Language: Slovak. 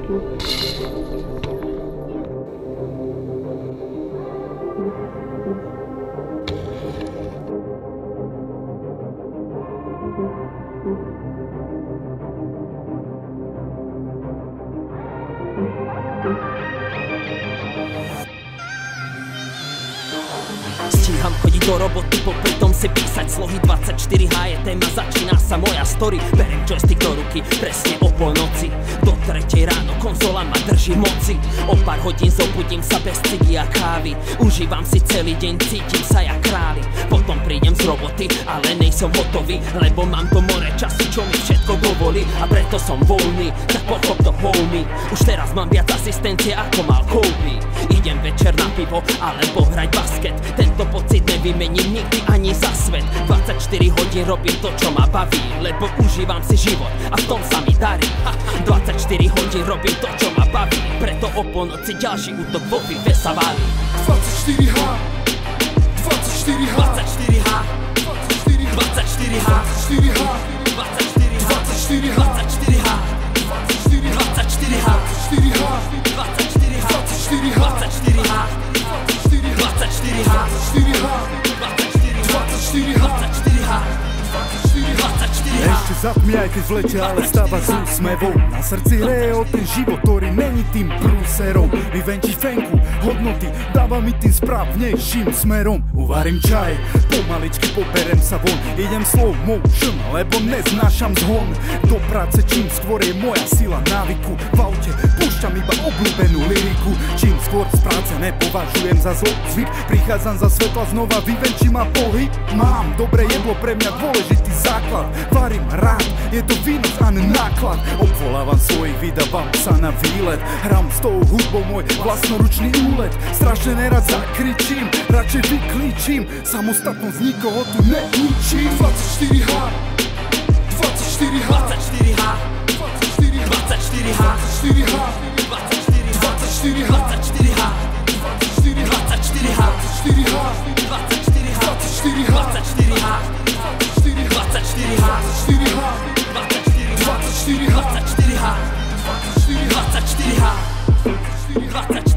Stíham chodiť do roboty, popri tom si písať slohy. 24H je téma, začína sa moja story. Berem joystick do ruky, presne o polnoci. Do 3 ráno konzola ma drží v moci. O pár hodín zobudím sa bez cigy a kávy. Užívam si celý deň, cítim sa jak králi. Potom prídem z roboty, ale nejsom hotový, lebo mám to more času, čo mi všetko dovolí. A preto som voľný, tak pochop to homie. Už teraz mám viac asistencie ako mal Kobe. Idem večer na pivo, alebo hrať basket. Tento pocit nevymením nikdy ani za svet. 24 hodín robím to, čo ma baví, lebo užívam si život a v tom sa mi darí. 24 hodín robím to, čo ma baví, preto o polnoci ďalší útok vo pive sa valí. 24H 24H 24H 24H 24H 24H 24H 24H. Ešte zatmiaj, keď v lete, ale stáva s úsmevom. Na srdci hreje o ten život, ktorý není tým prúserom. Vyvenčiť fenku, hodnoty, dáva mi tým správnejším smerom. Uvarím čaj, pomaličky poberem sa von. Idem slow motion, lebo neznášam zhon. Do práce čím skôr je moja sila návyku. V aute púšťam iba obľúbenú lyriku. Čím skôr z práce nepovažujem za zlý zvyk. Prichádzam za svetla, znova vyvenčím a pohyb. Mám dobré jedlo, pre mňa dôležitý základ. Varím rád, je to výnos a náklad. Obvolávam svojich, vydávam sa na výlet. Hrám s tou hudbou môj vlastnoručný úlet. Strašne nerad zakričím, radšej vyklíčim. Samostatnosť nikoho tu neučím. 24H 24H 24H 24H 24H 24H 24H 24H 24H